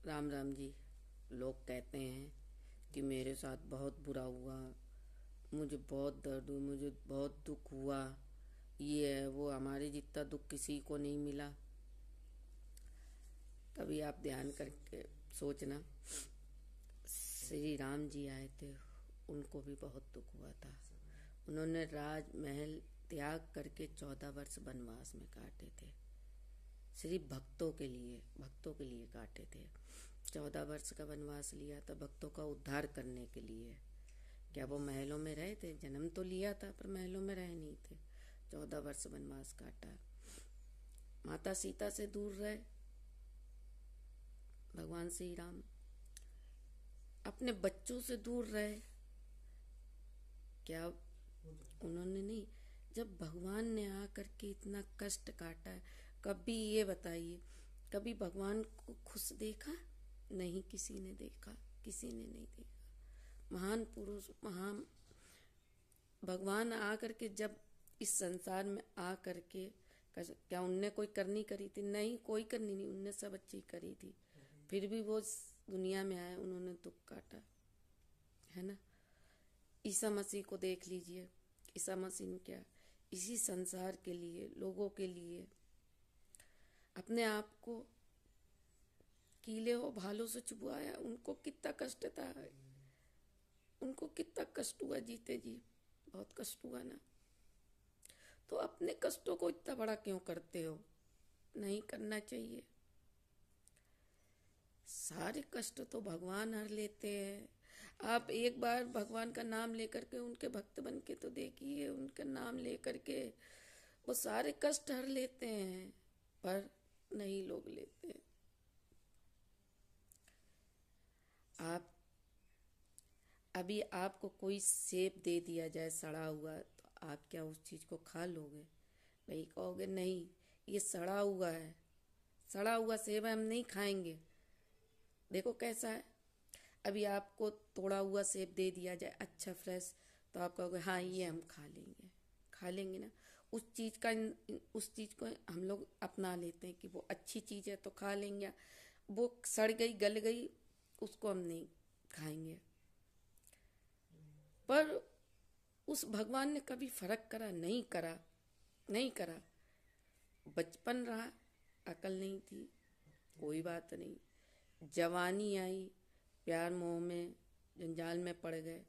राम राम जी। लोग कहते हैं कि मेरे साथ बहुत बुरा हुआ, मुझे बहुत दर्द हुआ, मुझे बहुत दुख हुआ, ये है वो, हमारे जितना दुख किसी को नहीं मिला। कभी आप ध्यान करके सोचना, श्री राम जी आए थे, उनको भी बहुत दुख हुआ था। उन्होंने राजमहल त्याग करके 14 वर्ष वनवास में काटे थे। सिर्फ भक्तों के लिए काटे थे। 14 वर्ष का वनवास लिया था भक्तों का उद्धार करने के लिए। क्या वो महलों में रहे थे? जन्म तो लिया था पर महलों में रहे नहीं थे। 14 वर्ष वनवास काटा। माता सीता से दूर रहे भगवान श्री राम, अपने बच्चों से दूर रहे। क्या उन्होंने नहीं? जब भगवान ने आकर के इतना कष्ट काटा है, कभी ये बताइए, कभी भगवान को खुश देखा? नहीं, किसी ने देखा, किसी ने नहीं देखा। महान पुरुष, महान भगवान आकर के जब इस संसार में आकर के, क्या उनने कोई करनी करी थी? नहीं, कोई करनी नहीं, उनने सब अच्छी करी थी। फिर भी वो इस दुनिया में आए, उन्होंने दुख काटा, है ना। ईसा मसीह को देख लीजिए। ईसा मसीह ने क्या, इसी संसार के लिए, लोगों के लिए अपने आप को कीले और भालों से चुभवाया। उनको कितना कष्ट था, उनको कितना कष्ट हुआ जीते जी, बहुत कष्ट हुआ ना। तो अपने कष्टों को इतना बड़ा क्यों करते हो? नहीं करना चाहिए। सारे कष्ट तो भगवान हर लेते हैं। आप एक बार भगवान का नाम लेकर के, उनके भक्त बन के तो देखिए, उनका नाम लेकर के वो सारे कष्ट हर लेते हैं, पर नहीं लोग लेते। आप अभी आपको कोई सेब दे दिया जाए सड़ा हुआ, तो आप क्या उस चीज को खा लोगे? नहीं कहोगे, नहीं ये सड़ा हुआ है, सड़ा हुआ सेब है, हम नहीं खाएंगे। देखो कैसा है। अभी आपको तोड़ा हुआ सेब दे दिया जाए अच्छा फ्रेश, तो आप कहोगे हाँ ये हम खा लेंगे, खा लेंगे ना। उस चीज को हम लोग अपना लेते हैं कि वो अच्छी चीज है तो खा लेंगे। वो सड़ गई, गल गई, उसको हम नहीं खाएंगे। पर उस भगवान ने कभी फर्क करा? नहीं करा, नहीं करा। बचपन रहा, अकल नहीं थी, कोई बात नहीं। जवानी आई, प्यार मोह में जंजाल में पड़ गए।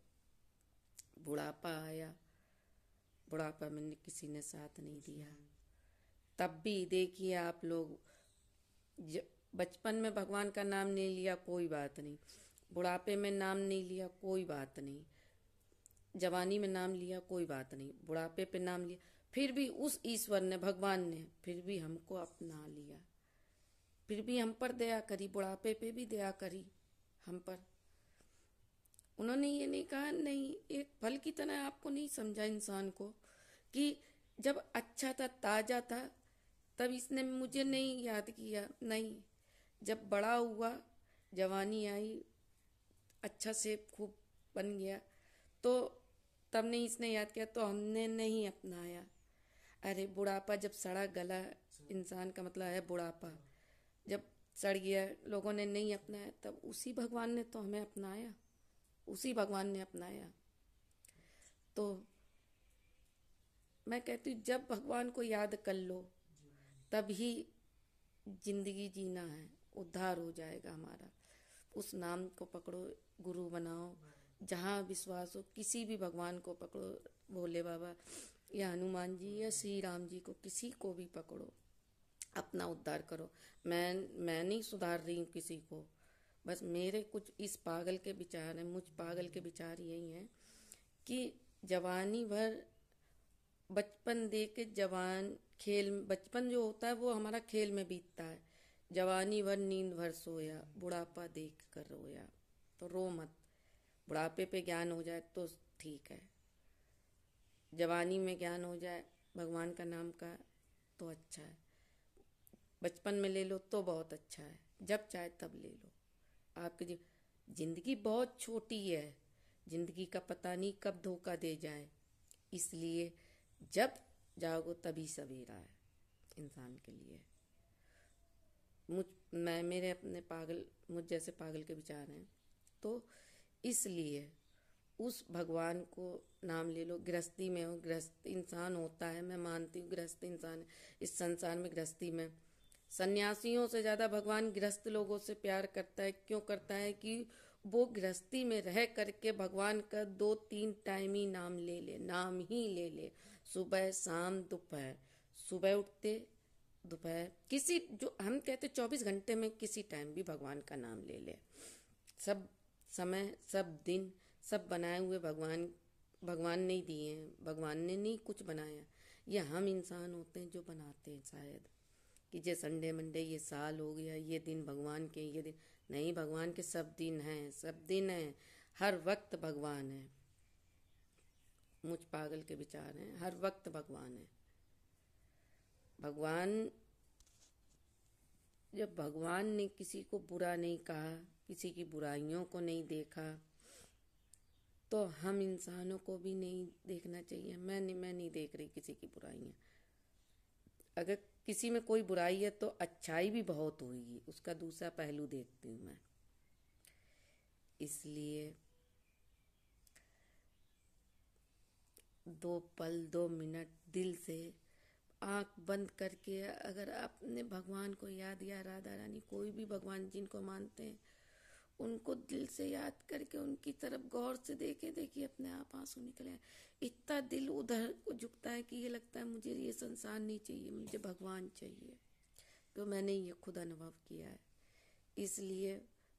बुढ़ापा आया, बुढ़ापा में किसी ने साथ नहीं दिया। तब भी देखिए आप लोग, बचपन में भगवान का नाम नहीं लिया, कोई बात नहीं। बुढ़ापे में नाम नहीं लिया, कोई बात नहीं। जवानी में नाम लिया, कोई बात नहीं। बुढ़ापे पे नाम लिया, फिर भी उस ईश्वर ने, भगवान ने फिर भी हमको अपना लिया, फिर भी हम पर दया करी, बुढ़ापे पे भी दया करी हम पर। उन्होंने ये नहीं कहा, नहीं एक फल की तरह आपको नहीं समझा इंसान को कि जब अच्छा था, ताजा था, तब इसने मुझे नहीं याद किया। नहीं, जब बड़ा हुआ, जवानी आई, अच्छा से खूब बन गया, तो तब नहीं इसने याद किया, तो हमने नहीं अपनाया। अरे बुढ़ापा जब सड़ा गला, इंसान का मतलब है बुढ़ापा, जब सड़ गया, लोगों ने नहीं अपनाया, तब उसी भगवान ने तो हमें अपनाया, उसी भगवान ने अपनाया। तो मैं कहती हूँ जब भगवान को याद कर लो, तभी जिंदगी जीना है, उद्धार हो जाएगा हमारा। उस नाम को पकड़ो, गुरु बनाओ, जहाँ विश्वास हो, किसी भी भगवान को पकड़ो, भोले बाबा या हनुमान जी या श्री राम जी को, किसी को भी पकड़ो, अपना उद्धार करो। मैं नहीं सुधार रही हूँ किसी को, बस मेरे कुछ इस पागल के विचार हैं। मुझ पागल के विचार यही हैं कि जवानी भर बचपन दे के, जवान खेल, बचपन जो होता है वो हमारा खेल में बीतता है। जवानी भर नींद भर सोया, बुढ़ापा देख कर रोया। तो रो मत, बुढ़ापे पे ज्ञान हो जाए तो ठीक है, जवानी में ज्ञान हो जाए भगवान का नाम का तो अच्छा है। बचपन में ले लो तो बहुत अच्छा है, जब चाहे तब ले लो। आपकी जिंदगी बहुत छोटी है, जिंदगी का पता नहीं कब धोखा दे जाए, इसलिए जब जाओगे तभी सवेरा है इंसान के लिए। मैं मेरे अपने पागल, मुझ जैसे पागल के विचार हैं, तो इसलिए उस भगवान को नाम ले लो। गृहस्थी में हो, गृहस्थ इंसान होता है, मैं मानती हूँ गृहस्थ इंसान है इस संसार में। गृहस्थी में सन्यासियों से ज़्यादा भगवान गृहस्थ लोगों से प्यार करता है। क्यों करता है? कि वो गृहस्थी में रह करके भगवान का 2-3 टाइम ही नाम ले ले, नाम ही ले ले, सुबह शाम दोपहर। सुबह उठते, दोपहर, किसी, जो हम कहते 24 घंटे में किसी टाइम भी भगवान का नाम ले ले। सब समय, सब दिन, सब बनाए हुए भगवान, भगवान ने दिए हैं, भगवान ने नहीं कुछ बनाया। ये हम इंसान होते हैं जो बनाते हैं शायद, कि जे संडे मंडे ये साल हो गया, ये दिन भगवान के, ये दिन नहीं, भगवान के सब दिन हैं, सब दिन हैं, हर वक्त भगवान है। मुझ पागल के विचार हैं, हर वक्त भगवान है। भगवान, जब भगवान ने किसी को बुरा नहीं कहा, किसी की बुराइयों को नहीं देखा, तो हम इंसानों को भी नहीं देखना चाहिए। मैं नहीं देख रही किसी की बुराइयां। अगर किसी में कोई बुराई है तो अच्छाई भी बहुत होगी, उसका दूसरा पहलू देखती हूँ मैं। इसलिए 2 पल, 2 मिनट दिल से आंख बंद करके अगर आपने भगवान को याद, या राधा रानी, कोई भी भगवान जिनको मानते हैं, उनको दिल से याद करके उनकी तरफ गौर से देखे, देखिए अपने आप आंसू निकले आए। इतना दिल उधर को झुकता है कि ये लगता है मुझे ये संसार नहीं चाहिए, मुझे भगवान चाहिए। तो मैंने ये खुद अनुभव किया है। इसलिए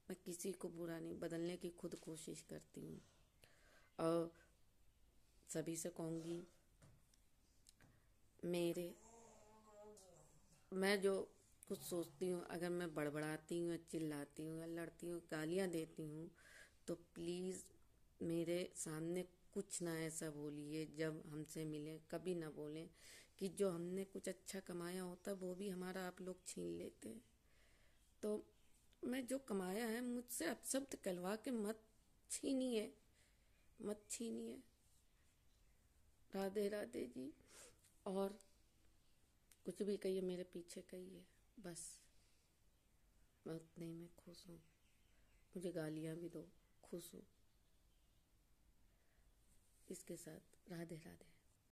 मैं किसी को बुरा नहीं, बदलने की खुद कोशिश करती हूँ। और सभी से कहूँगी, मैं जो कुछ सोचती हूँ, अगर मैं बड़बड़ाती हूँ, चिल्लाती हूँ, लड़ती हूँ, गालियाँ देती हूँ, तो प्लीज़ मेरे सामने कुछ ना ऐसा बोलिए। जब हमसे मिलें कभी ना बोलें कि जो हमने कुछ अच्छा कमाया होता वो भी हमारा आप लोग छीन लेते हैं। तो मैं जो कमाया है मुझसे अपशब्द कहलवा के मत छीनिए, मत छीनिए। राधे राधे जी। और कुछ भी कहिए, मेरे पीछे कहिए, बस मैं उतने ही में खुश हूँ। मुझे गालियाँ भी दो, खुश हूँ। इसके साथ राधे राधे।